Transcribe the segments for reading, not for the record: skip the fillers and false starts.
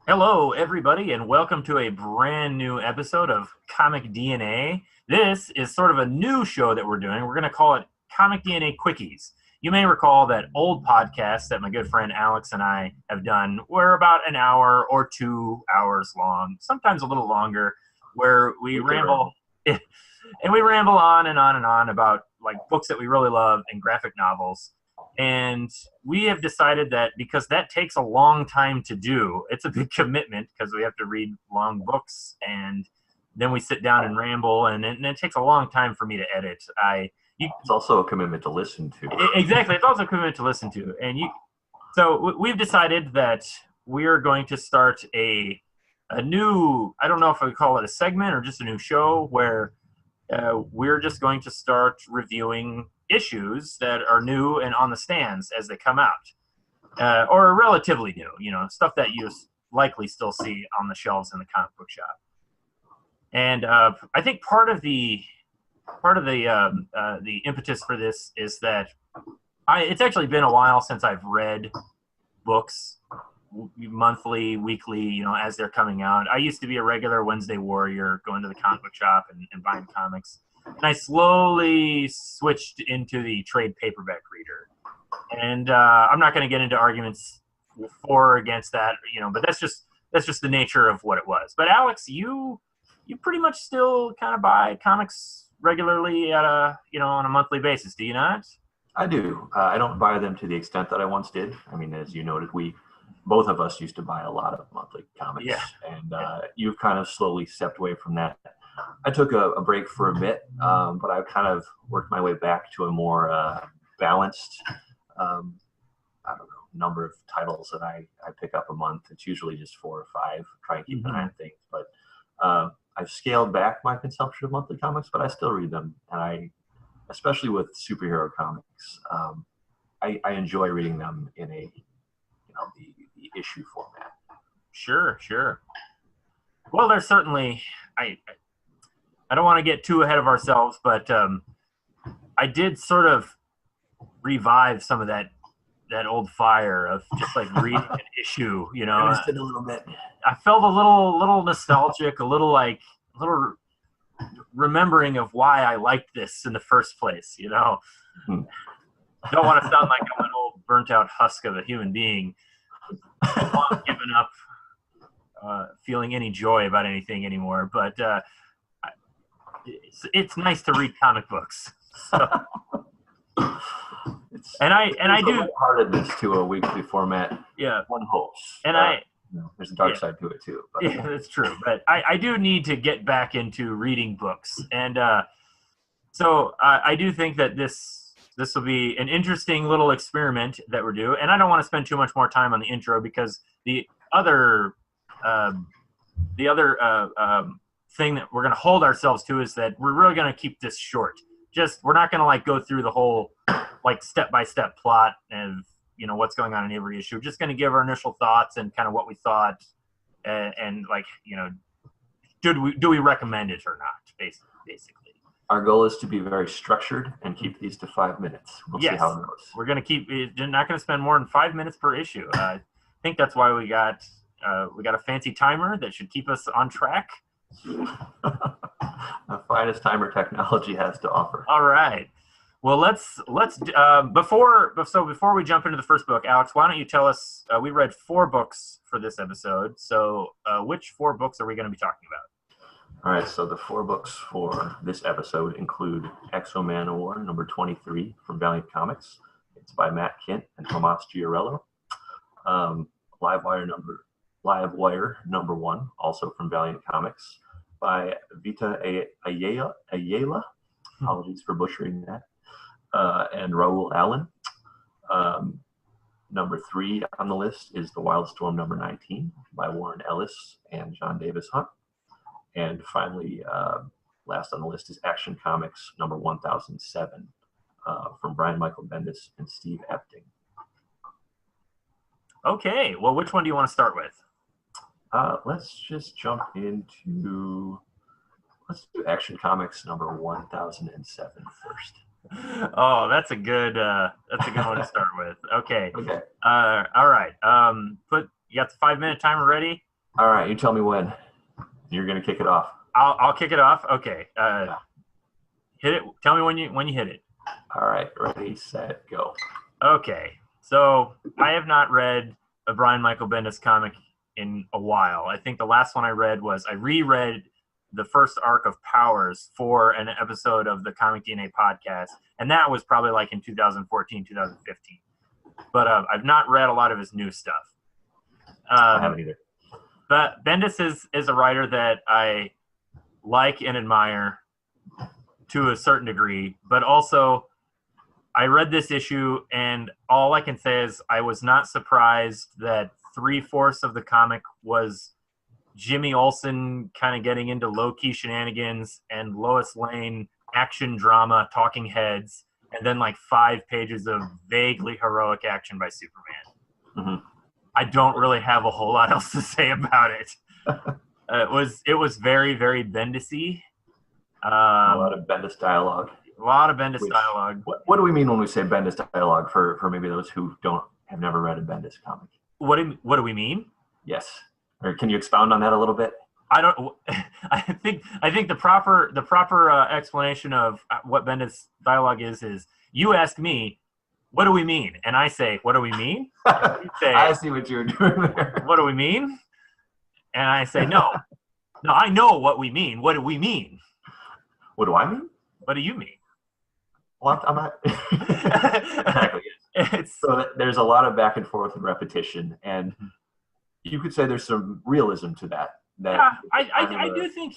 Hello, everybody, and welcome to a brand new episode of Comic DNA. This is sort of a new show that we're doing. We're going to call it Comic DNA Quickies. You may recall that old podcast that my good friend Alex and I have done were about an hour or 2 hours long, sometimes a little longer, where we ramble and we ramble on and on and on about like books that we really love and graphic novels. And we have decided that because that takes a long time to do, it's a big commitment because we have to read long books and then we sit down and ramble, and it takes a long time for me to edit. It's also a commitment to listen to. Exactly, it's also a commitment to listen to. So we've decided that we are going to start a new, I don't know if I would call it a segment or just a new show where we're just going to start reviewing issues that are new and on the stands as they come out, or relatively new, stuff that you likely still see on the shelves in the comic book shop. And I think part of the impetus for this is that it's actually been a while since I've read books monthly, weekly, as they're coming out. I used to be a regular Wednesday warrior, going to the comic book shop and buying comics. And I slowly switched into the trade paperback reader. And I'm not going to get into arguments for or against that, but that's just the nature of what it was. But Alex, you pretty much still kind of buy comics regularly at on a monthly basis, do you not? I do. I don't buy them to the extent that I once did. I mean, as you noted, both of us used to buy a lot of monthly comics, and you've kind of slowly stepped away from that. I took a break for a bit, but I've kind of worked my way back to a more balanced, number of titles that I pick up a month. It's usually just 4 or 5. Try and keep an eye on things, but I've scaled back my consumption of monthly comics, but I still read them, and especially with superhero comics, I enjoy reading them in a the issue format. Sure. Well, there's certainly I don't want to get too ahead of ourselves, but I did sort of revive some of that old fire of just like reading an issue, Just a little bit. I felt a little nostalgic, a little remembering of why I liked this in the first place, Mm-hmm. Don't want to sound like I'm an old burnt out husk of a human being, long given up feeling any joy about anything anymore, but it's nice to read comic books. So. I do heartedness to a weekly format. Yeah, one hopes. And there's a dark side to it too. But. Yeah, that's true. But I do need to get back into reading books, and so I do think that this will be an interesting little experiment that we're doing. And I don't want to spend too much more time on the intro because the other thing that we're going to hold ourselves to is that we're really going to keep this short. We're not going to go through the whole step-by-step plot of what's going on in every issue. We're just going to give our initial thoughts and kind of what we thought, and do we recommend it or not, basically. Our goal is to be very structured and keep these to 5 minutes. We'll see how it goes. We're going to we're not going to spend more than 5 minutes per issue. I think that's why we got a fancy timer that should keep us on track. The finest timer technology has to offer. All right. Well, let's before we jump into the first book, Alex, why don't you tell us? We read 4 books for this episode. So, which 4 books are we going to be talking about? All right. So the 4 books for this episode include X-O Manowar number 23 from Valiant Comics. It's by Matt Kindt and Tomás Giorello. Livewire number 1, also from Valiant Comics, by Vita Ayala. Apologies for butchering that. And Raúl Allén. Number 3 on the list is The Wildstorm number 19 by Warren Ellis and John Davis Hunt. And finally, last on the list is Action Comics number 1007 from Brian Michael Bendis and Steve Epting. Okay, well, which one do you want to start with? Let's just jump into. Let's do Action Comics number 1007 first. Oh, that's a good one to start with. Okay. Okay. All right. You got the 5-minute timer ready? All right, you tell me when. You're gonna kick it off. I'll kick it off. Okay. Yeah. Hit it. Tell me when you hit it. All right, ready, set, go. Okay. So I have not read a Brian Michael Bendis comic in a while. I think the last one I read was I reread the first arc of Powers for an episode of the Comic DNA podcast, and that was probably like in 2014, 2015. But I've not read a lot of his new stuff. I haven't either. But Bendis is a writer that I like and admire to a certain degree, but also I read this issue, and all I can say is I was not surprised that 3/4 of the comic was Jimmy Olsen kind of getting into low-key shenanigans and Lois Lane action drama, talking heads, and then like 5 pages of vaguely heroic action by Superman. Mm-hmm. I don't really have a whole lot else to say about it. It was very, very Bendis-y. A lot of Bendis dialogue. A lot of Bendis dialogue. What do we mean when we say Bendis dialogue for maybe those who have never read a Bendis comic? What do we mean? Yes. Or can you expound on that a little bit? I don't. I think the proper explanation of what Bendis dialogue is you ask me, what do we mean? And I say, what do we mean? You say, I see what you're doing there. What do we mean? And I say, no, I know what we mean. What do we mean? What do I mean? What do you mean? Well, I'm not. Exactly. So there's a lot of back and forth and repetition, and you could say there's some realism to that. Yeah, I do think.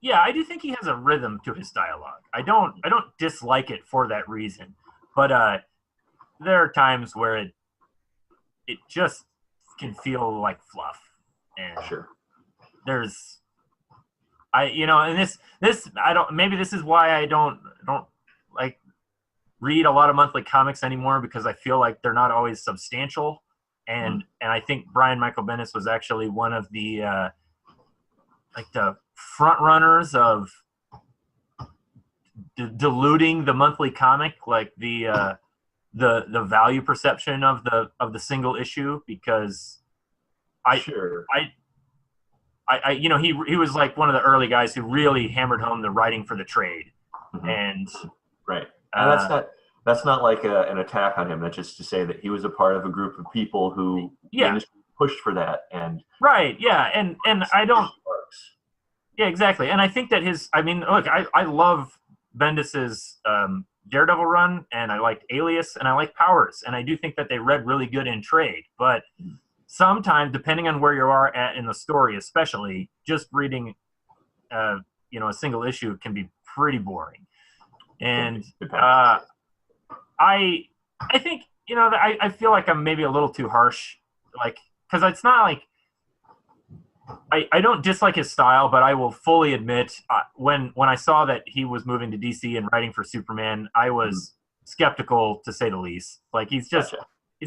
Yeah, I do think he has a rhythm to his dialogue. I don't dislike it for that reason, but there are times where it just can feel like fluff, and sure. There's, and this I don't. Maybe this is why I don't like read a lot of monthly comics anymore, because I feel like they're not always substantial, and I think Brian Michael Bendis was actually one of the the front runners of diluting the monthly comic, like the value perception of the single issue, because he was like one of the early guys who really hammered home the writing for the trade. And right, and that's not like an attack on him. That's just to say that he was a part of a group of people who pushed for that, and right, yeah, and I don't. Yeah, exactly. And I think that look, I love Bendis's Daredevil run, and I like Alias, and I like Powers, and I do think that they read really good in trade. But sometimes, depending on where you are at in the story, especially, just reading, a single issue can be pretty boring. And I think I feel like I'm maybe a little too harsh, like, because it's not like. I don't dislike his style, but I will fully admit when I saw that he was moving to DC and writing for Superman, I was skeptical, to say the least. Like, he's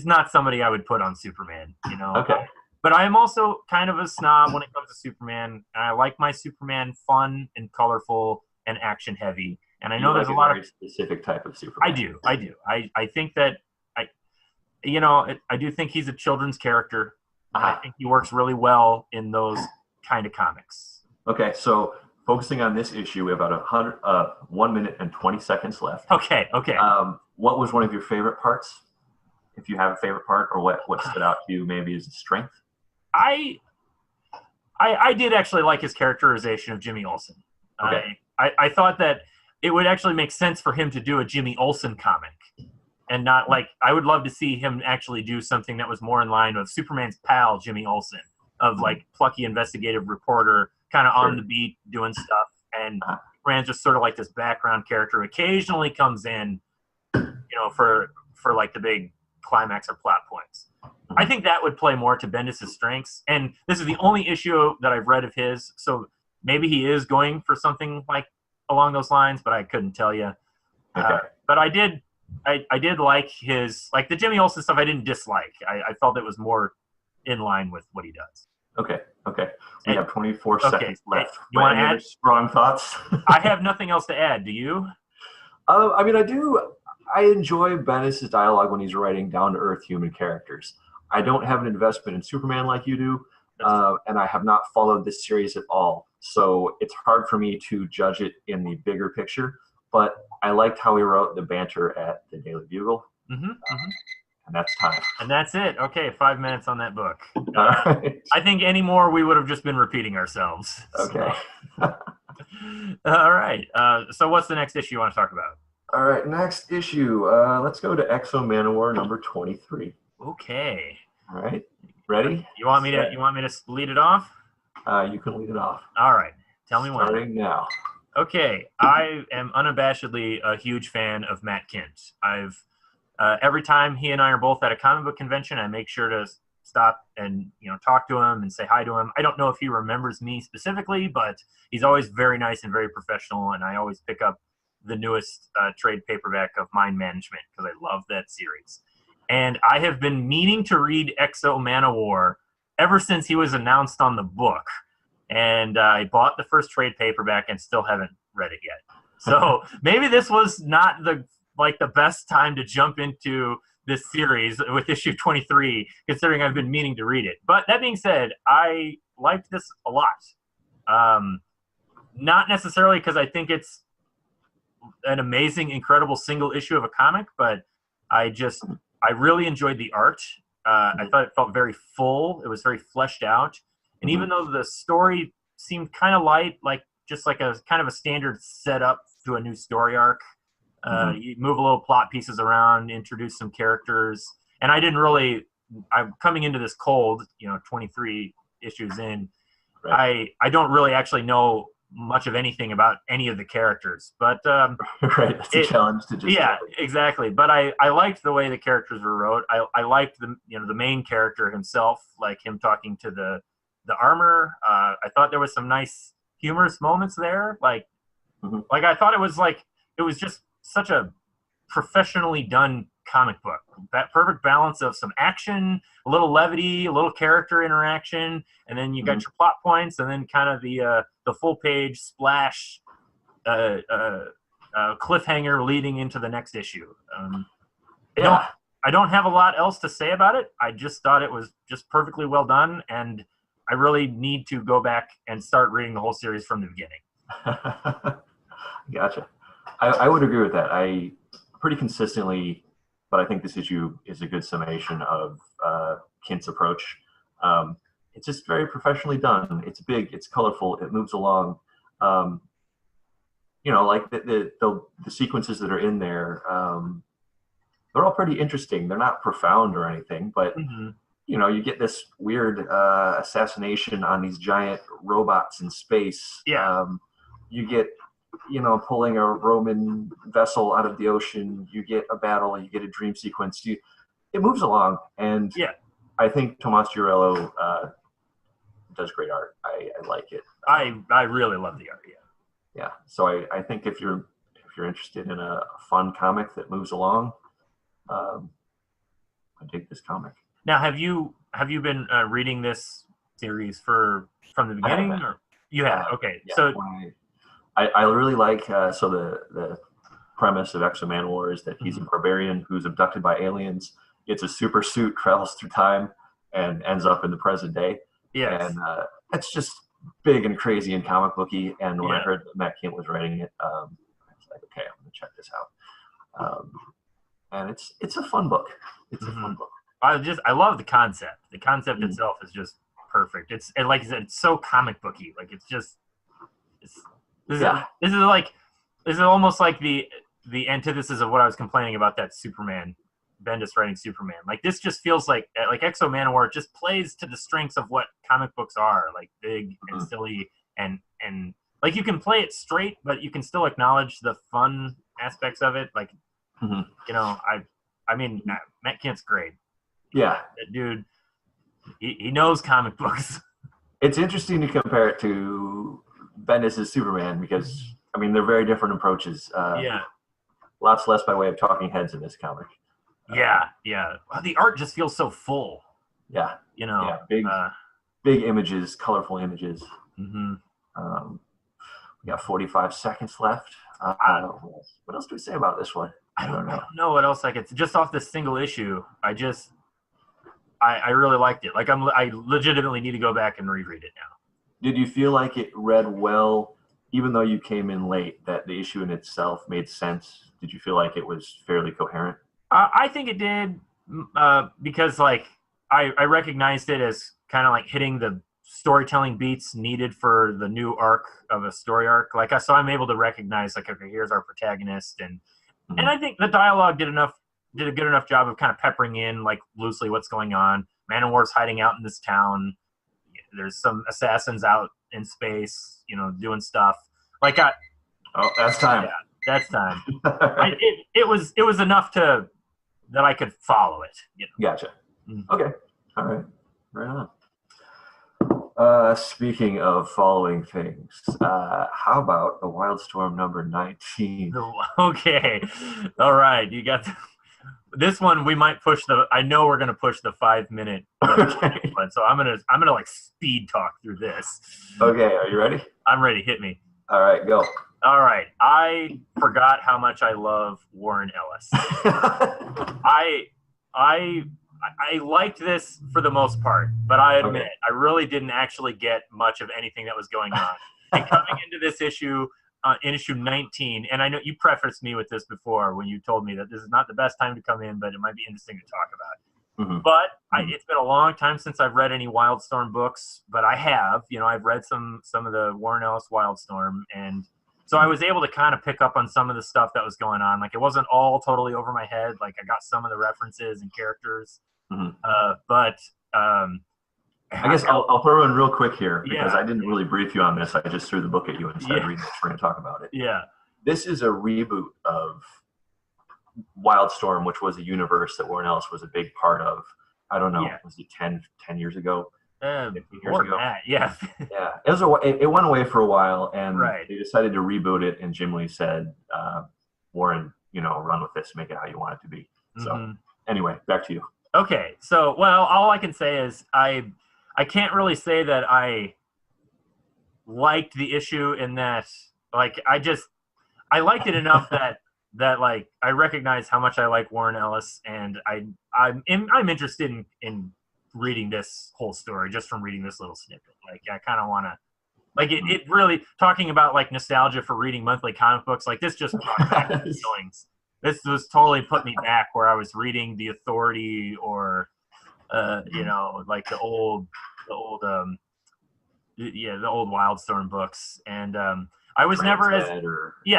not somebody I would put on Superman, Okay. But I am also kind of a snob when it comes to Superman, and I like my Superman fun and colorful and action heavy. And I know there's a lot of specific type of Superman. I do. I think that I do think he's a children's character. I think he works really well in those kind of comics. Okay, so focusing on this issue, we have about 1 minute and 20 seconds left. Okay. What was one of your favorite parts? If you have a favorite part, or what stood out to you maybe as a strength? I did actually like his characterization of Jimmy Olsen. Okay. I thought that it would actually make sense for him to do a Jimmy Olsen comic. And not like, I would love to see him actually do something that was more in line with Superman's pal, Jimmy Olsen, of like plucky investigative reporter, kind of on the beat doing stuff. And Superman's just sort of like this background character, occasionally comes in, for like the big climax or plot points. I think that would play more to Bendis' strengths. And this is the only issue that I've read of his. So maybe he is going for something like along those lines, but I couldn't tell you. Okay. But I did like his, like the Jimmy Olsen stuff I didn't dislike. I felt it was more in line with what he does. Okay. We have 24 seconds left. You want to add? Strong thoughts? I have nothing else to add. Do you? I do. I enjoy Bendis' dialogue when he's writing down-to-earth human characters. I don't have an investment in Superman like you do, and I have not followed this series at all. So it's hard for me to judge it in the bigger picture. But I liked how he wrote the banter at the Daily Bugle. And that's time. And that's it. Okay, 5 minutes on that book. Right. I think any more we would have just been repeating ourselves. Okay. So. All right. So what's the next issue you want to talk about? All right, next issue. Let's go to Exo Manowar number 23. Okay. All right. Ready? You want me to lead it off? You can lead it off. All right. Tell me when. Starting now. Okay. I am unabashedly a huge fan of Matt Kindt. Every time he and I are both at a comic book convention, I make sure to stop and talk to him and say hi to him. I don't know if he remembers me specifically, but he's always very nice and very professional, and I always pick up the newest trade paperback of Mind Management because I love that series. And I have been meaning to read Exo Manowar ever since he was announced on the book. And I bought the first trade paperback and still haven't read it yet. So maybe this was not the best time to jump into this series with issue 23, considering I've been meaning to read it. But that being said, I liked this a lot. Not necessarily because I think it's an amazing, incredible single issue of a comic, but I really enjoyed the art. I thought it felt very full. It was very fleshed out. And even though the story seemed kind of light, just like a kind of a standard setup to a new story arc, you move a little plot pieces around, introduce some characters. And I'm coming into this cold, 23 issues in. Right. I don't really actually know much of anything about any of the characters, but right, that's a challenge to just exactly. But I liked the way the characters were wrote. I liked the main character himself, like him talking to the armor. I thought there was some nice humorous moments there. Like I thought it was just such a professionally done comic book. That perfect balance of some action, a little levity, a little character interaction, and then you got your plot points, and then kind of the full page splash cliffhanger leading into the next issue. I don't have a lot else to say about it. I just thought it was just perfectly well done, and I really need to go back and start reading the whole series from the beginning. Gotcha. I would agree with that. I pretty consistently, but I think this issue is a good summation of Kindt's approach. It's just very professionally done. It's big. It's colorful. It moves along. Like the sequences that are in there, they're all pretty interesting. They're not profound or anything, but you get this weird assassination on these giant robots in space. Yeah. You get pulling a Roman vessel out of the ocean. You get a battle. You get a dream sequence. It moves along, and I think Tomás Giorello does great art. I like it. I really love the art. Yeah. So I think if you're interested in a fun comic that moves along, I dig this comic. Now, have you been reading this series from the beginning, or you have? Okay, yeah, so. I really like the premise of Exo Manowar is that he's a barbarian who's abducted by aliens, gets a super suit, travels through time, and ends up in the present day. Yes. And it's just big and crazy and comic booky. And when I heard that Matt Kindt was writing it, I was like, okay, I'm gonna check this out. And it's a fun book. It's a fun book. I love the concept. The concept itself is just perfect. And like you said, it's so comic booky. Like this is almost like the antithesis of what I was complaining about, that Superman, Bendis writing Superman. Like this just feels like Exo Manowar just plays to the strengths of what comic books are, like big and silly and like you can play it straight, but you can still acknowledge the fun aspects of it. Like I mean Matt Kindt's great. Yeah, that dude, he knows comic books. It's interesting to compare it to Bendis' Superman because they're very different approaches. Lots less by way of talking heads in this comic. Well, the art just feels so full. Big images, colorful images. We got 45 seconds left. What else do we say about this one? I don't know what else I could. Just off this single issue, I just I really liked it. Like I legitimately need to go back and reread it now. Did you feel like it read well, even though you came in late, that the issue in itself made sense? Did you feel like it was fairly coherent? I think it did because like I recognized it as kind of like hitting the storytelling beats needed for the new arc of a story arc. Like so I'm able to recognize like, okay, here's our protagonist, and I think the dialogue did a good enough job of kind of peppering in like loosely what's going on. Manowar's hiding out in this town. There's some assassins out in space, doing stuff. Like that's time. Yeah, that's time. It was enough that I could follow it. Gotcha. Okay. All right. Right on. Speaking of following things, how about the Wildstorm number 19? Okay. All right. You got this one. We might push I know we're going to push the 5 minute. Okay. So I'm going to like speed talk through this. Okay. Are you ready? I'm ready. Hit me. All right. Go. All right. I forgot how much I love Warren Ellis. I liked this for the most part, but I admit I really didn't actually get much of anything that was going on. And coming into this issue, in issue 19, and I know you prefaced me with this before when you told me that this is not the best time to come in, but it might be interesting to talk about. But it's been a long time since I've read any Wildstorm books, but I have. I've read some of the Warren Ellis Wildstorm, and so I was able to kind of pick up on some of the stuff that was going on. Like, it wasn't all totally over my head. Like, I got some of the references and characters. But I guess I'll throw in real quick here because I didn't really brief you on this. I just threw the book at you and started reading it. We're going to talk about it. Yeah. This is a reboot of Wildstorm, which was a universe that Warren Ellis was a big part of. I don't know. Yeah. Was it 10 years ago? 15 years ago. Yeah. Yeah. It went away for a while, and they decided to reboot it, and Jim Lee said, Warren, run with this, make it how you want it to be. So anyway, back to you. Okay. So, well, all I can say is I can't really say that I liked the issue in that, like, I liked it enough that like I recognize how much I like Warren Ellis, and I'm interested in reading this whole story just from reading this little snippet. Like, I kind of want to, like, it really, talking about like nostalgia for reading monthly comic books, like this just brought back the feelings. This was totally put me back where I was reading The Authority or like the old Wildstorm books, and I was never as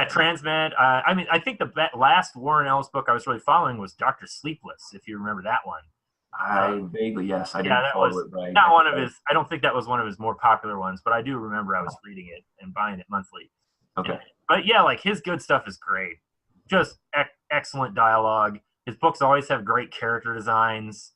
Transmed. I mean, I think the last Warren Ellis book I was really following was Dr. Sleepless, if you remember that one. I vaguely, yes. I didn't follow it right. Not one of his. I don't think that was one of his more popular ones, but I do remember I was reading it and buying it monthly. Okay. But yeah, like his good stuff is great. Just excellent dialogue. His books always have great character designs.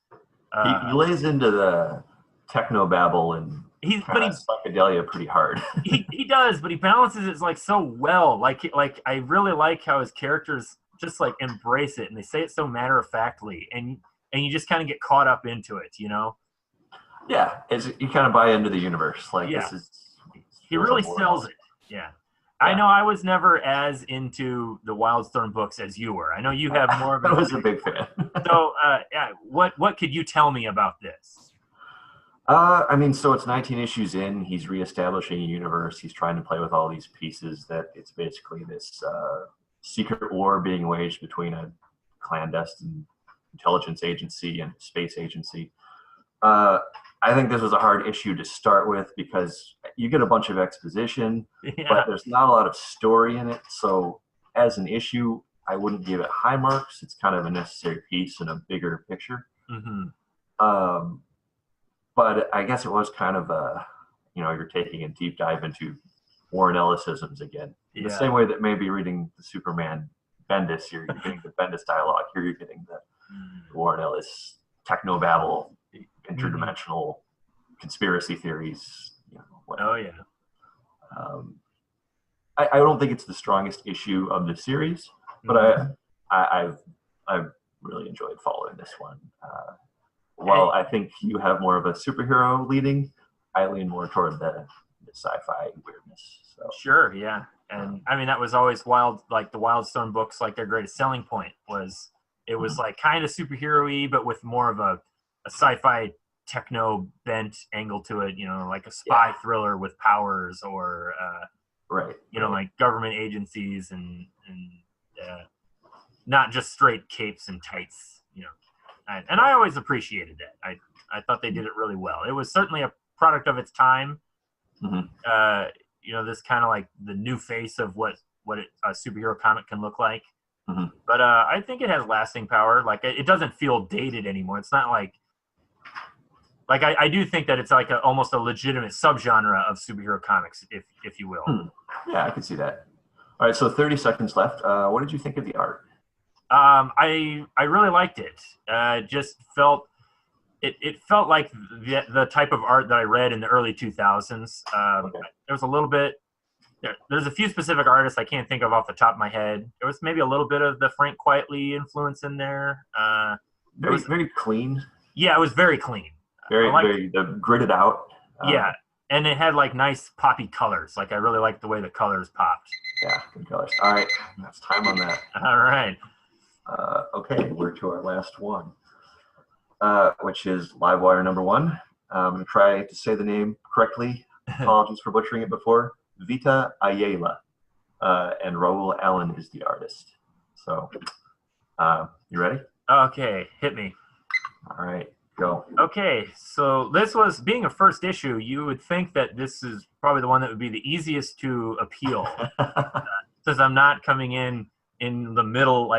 He lays into the technobabble and psychedelia pretty hard. he does, but he balances it like so well. Like I really like how his characters just like embrace it, and they say it so matter of factly, and you just kind of get caught up into it, Yeah, you kind of buy into the universe. Like this is. He really sells it. Yeah. I know I was never as into the Wildstorm books as you were. I know you have more of I was a big fan. So, what could you tell me about this? I mean, so it's 19 issues in. He's reestablishing a universe. He's trying to play with all these pieces. That it's basically this secret war being waged between a clandestine intelligence agency and space agency. I think this was a hard issue to start with because you get a bunch of exposition, but there's not a lot of story in it. So as an issue, I wouldn't give it high marks. It's kind of a necessary piece in a bigger picture. But I guess it was kind of you're taking a deep dive into Warren Ellisisms again. The same way that maybe reading the Superman Bendis, you're getting the Bendis dialogue. Here you're getting the Warren Ellis technobabble, interdimensional conspiracy theories. Whatever. I don't think it's the strongest issue of the series, but I've really enjoyed following this one. While I think you have more of a superhero leading, I lean more toward the sci-fi weirdness. So. Sure, yeah. And I mean, that was always like the Wildstorm books, like their greatest selling point was it was like kind of superhero-y, but with more of a sci-fi techno bent angle to it, like a spy thriller with powers, or right. Like government agencies and not just straight capes and tights, and I always appreciated that. I thought they did it really well. It was certainly a product of its time. This kind of like the new face of what a superhero comic can look like. But I think it has lasting power. Like, it doesn't feel dated anymore. It's not like I do think that it's like almost a legitimate subgenre of superhero comics, if you will. Yeah, I can see that. All right, so 30 seconds left. What did you think of the art? I really liked it. Just felt it felt like the type of art that I read in the early 2000s. There was a little bit. There's a few specific artists I can't think of off the top of my head. There was maybe a little bit of the Frank Quitely influence in there. Very clean. Yeah, it was very clean. Very gridded out. Yeah, and it had like nice poppy colors. Like, I really liked the way the colors popped. Yeah, good colors. All right, that's time on that. All right. Okay, we're to our last one, which is Livewire #1. I'm going to try to say the name correctly. Apologies for butchering it before. Vita, Ayala, and Raúl Allén is the artist. So, you ready? Okay, hit me. All right, go. Okay, so this was, being a first issue, you would think that this is probably the one that would be the easiest to appeal, since I'm not coming in the middle,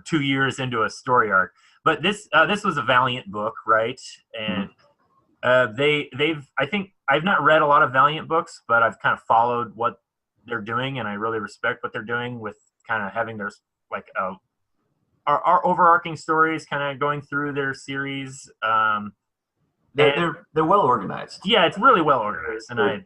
2 years into a story arc. But this was a Valiant book, right? And I think I've not read a lot of Valiant books, but I've kind of followed what they're doing, and I really respect what they're doing with kind of having their our overarching stories kind of going through their series. They're well organized. Yeah, it's really well organized, and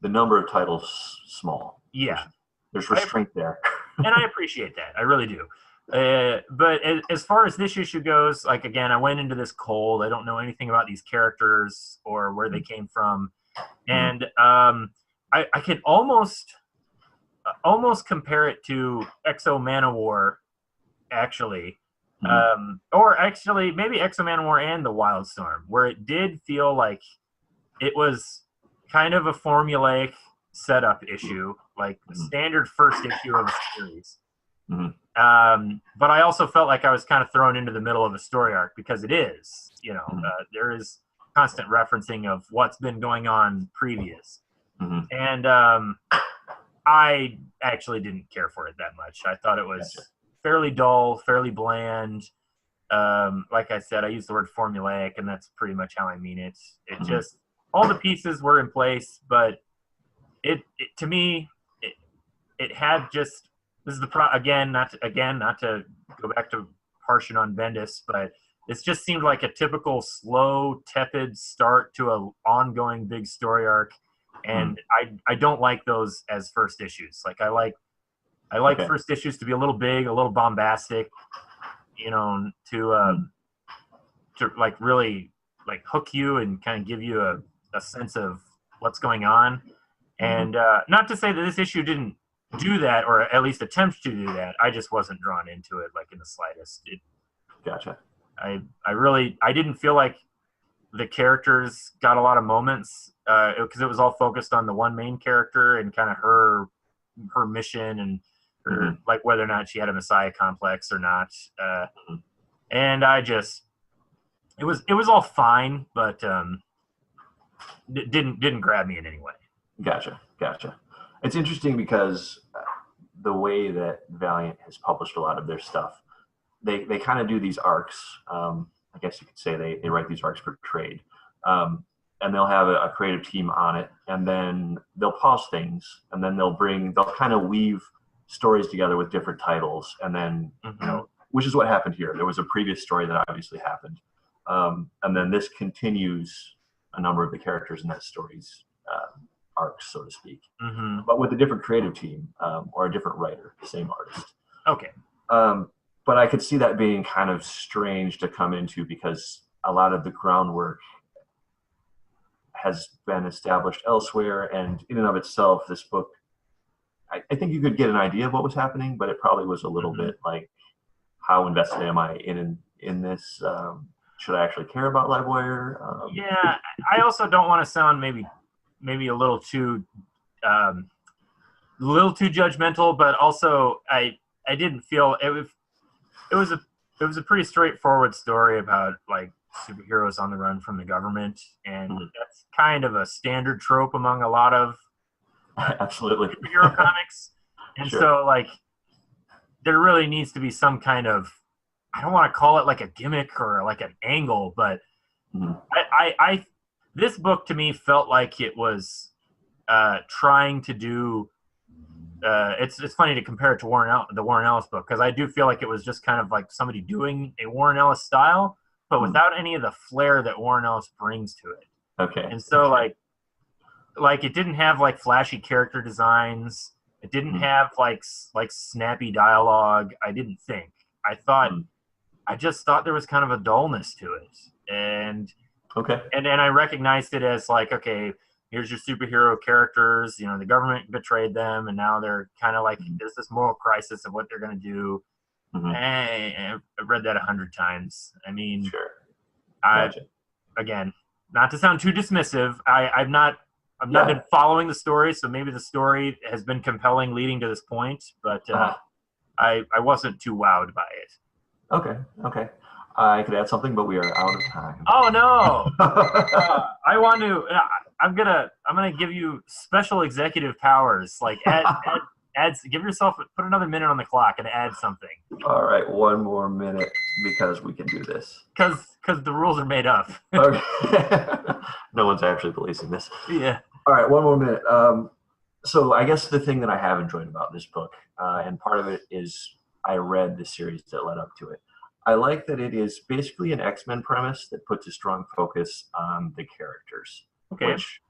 the number of titles small. Yeah, there's restraint there, and I appreciate that. I really do. But as far as this issue goes, again, I went into this cold. I don't know anything about these characters or where they came from, and I could almost compare it to Exo Manowar, actually, or actually maybe Exo Manowar and the Wildstorm, where it did feel like it was kind of a formulaic setup issue, like the standard first issue of a series. But I also felt like I was kind of thrown into the middle of a story arc, because it is, there is constant referencing of what's been going on previous. And I actually didn't care for it that much. I thought it was fairly dull, fairly bland. Like I said, I use the word formulaic, and that's pretty much how I mean it. It just, all the pieces were in place, but it to me, it had just, this is again, not to go back to harshing on Bendis, but this just seemed like a typical slow, tepid start to an ongoing big story arc, and I don't like those as first issues. Like, I like first issues to be a little big, a little bombastic, to really hook you and kind of give you a sense of what's going on. And not to say that this issue didn't do that, or at least attempt to do that. I just wasn't drawn into it in the slightest. Gotcha. I didn't feel like the characters got a lot of moments, because it was all focused on the one main character and kind of her mission, and her, whether or not she had a messiah complex or not. And it was all fine, but it didn't grab me in any way. Gotcha. It's interesting because the way that Valiant has published a lot of their stuff, they kind of do these arcs. I guess you could say they write these arcs for trade. And they'll have a creative team on it, and then they'll pause things, and then they'll kind of weave stories together with different titles, and then, which is what happened here. There was a previous story that obviously happened. And then this continues a number of the characters in that story's arcs, so to speak, but with a different creative team, or a different writer, same artist. Okay. But I could see that being kind of strange to come into, because a lot of the groundwork has been established elsewhere, and in and of itself, this book, I think you could get an idea of what was happening, but it probably was a little bit like, how invested am I in this should I actually care about Livewire? Yeah, I also don't want to sound maybe a little too judgmental, but also I didn't feel it was a pretty straightforward story about like superheroes on the run from the government, and that's kind of a standard trope among a lot of absolutely superhero comics. And Sure. so like there really needs to be some kind of, I don't want to call it like a gimmick or like an angle, but I this book to me felt like it was trying to do. It's funny to compare it to the Warren Ellis book, because I do feel like it was just kind of like somebody doing a Warren Ellis style, but without any of the flair that Warren Ellis brings to it. Okay. And so like it didn't have like flashy character designs. It didn't have like snappy dialogue. I didn't think. I just thought there was kind of a dullness to it, and I recognized it as like, okay, here's your superhero characters. You know, the government betrayed them, and now they're kind of like there's this moral crisis of what they're going to do. I've read that 100 times. I mean, sure. Again, not to sound too dismissive, I've not been following the story, so maybe the story has been compelling leading to this point, but I wasn't too wowed by it. Okay. I could add something, but we are out of time. Oh no! I want to. I'm gonna give you special executive powers. Like add. Give yourself, put another minute on the clock and add something. All right, 1 more minute because we can do this. Because the rules are made up. Okay. No one's actually policing this. Yeah. All right, 1 more minute. So I guess the thing that I have enjoyed about this book, and part of it is I read the series that led up to it. I like that it is basically an X-Men premise that puts a strong focus on the characters. Okay. Which,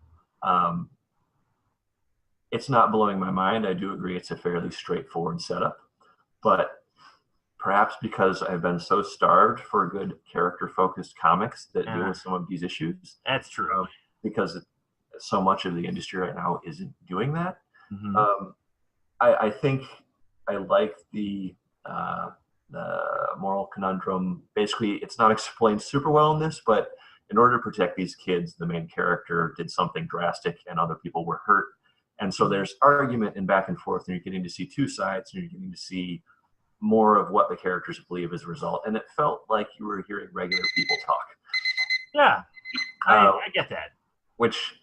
it's not blowing my mind. I do agree it's a fairly straightforward setup. But perhaps because I've been so starved for good character-focused comics that deal with some of these issues. That's true. Because so much of the industry right now isn't doing that. I think I like the moral conundrum. Basically, it's not explained super well in this, but in order to protect these kids, the main character did something drastic and other people were hurt. And so there's argument and back and forth, and you're getting to see two sides, and you're getting to see more of what the characters believe as a result. And it felt like you were hearing regular people talk. Yeah, I get that. Which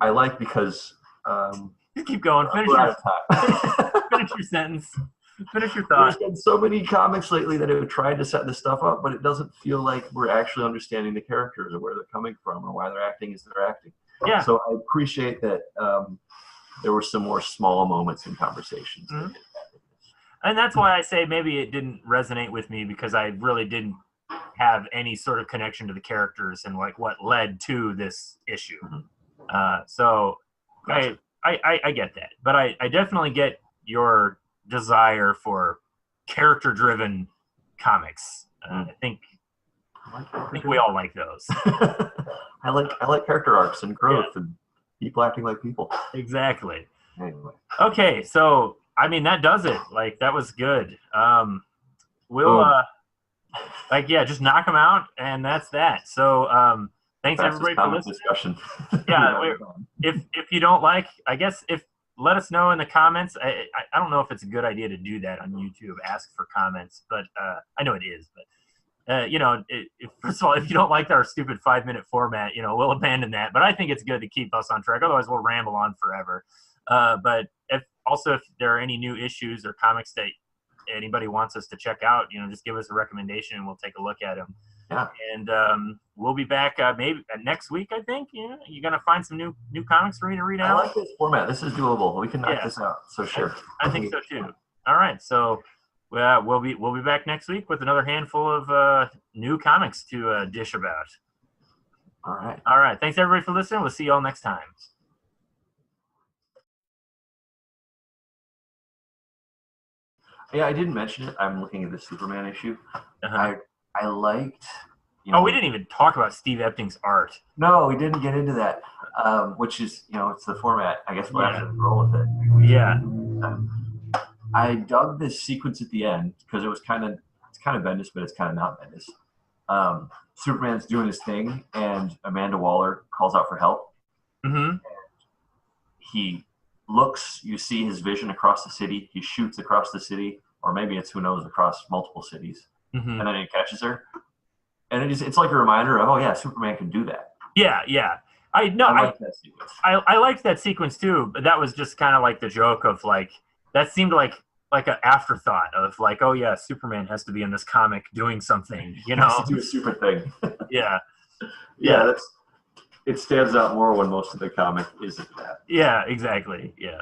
I like because... Just keep going. Finish your sentence. Finish your thought. There's been so many comics lately that have tried to set this stuff up, but it doesn't feel like we're actually understanding the characters or where they're coming from or why they're acting as they're acting. Yeah. So I appreciate that there were some more small moments in conversations. And that's why I say maybe it didn't resonate with me, because I really didn't have any sort of connection to the characters and like what led to this issue. So gotcha. I get that, but I definitely get your desire for character-driven comics. I think we all like those. I like character arcs and growth and people acting like people. Exactly. Anyway. Okay, so I mean that does it. Like that was good. We'll just knock them out, and that's that. So thanks everybody for listening. Discussion. Yeah, if you don't like, I guess let us know in the comments. I don't know if it's a good idea to do that on YouTube. Ask for comments, but I know it is. But first of all, if you don't like our stupid 5-minute format, we'll abandon that. But I think it's good to keep us on track. Otherwise, we'll ramble on forever. But if there are any new issues or comics that anybody wants us to check out, just give us a recommendation and we'll take a look at them. Yeah. And we'll be back maybe next week, I think. Yeah, you're gonna find some new comics for me to read out. I like this format. This is doable. We can knock this out. So sure. I think so too. All right. So we'll be back next week with another handful of new comics to dish about. All right. All right. Thanks everybody for listening. We'll see you all next time. Yeah, I didn't mention it. I'm looking at the Superman issue. I liked. We didn't even talk about Steve Epting's art. No, we didn't get into that, which is, it's the format. I guess we'll have to roll with it. Yeah. I dug this sequence at the end because it's kind of Bendis, but it's kind of not Bendis. Superman's doing his thing, and Amanda Waller calls out for help. Mm-hmm. He looks, you see his vision across the city. He shoots across the city, or maybe it's, who knows, across multiple cities. Mm-hmm. And then he catches her. And it's like a reminder of, oh yeah, Superman can do that. Yeah. I like that sequence. I liked that sequence too, but that was just kind of like the joke of like, that seemed like an afterthought of like, oh yeah, Superman has to be in this comic doing something, you know? He has to do a super thing. Yeah. It stands out more when most of the comic isn't that. Yeah, exactly. Yeah.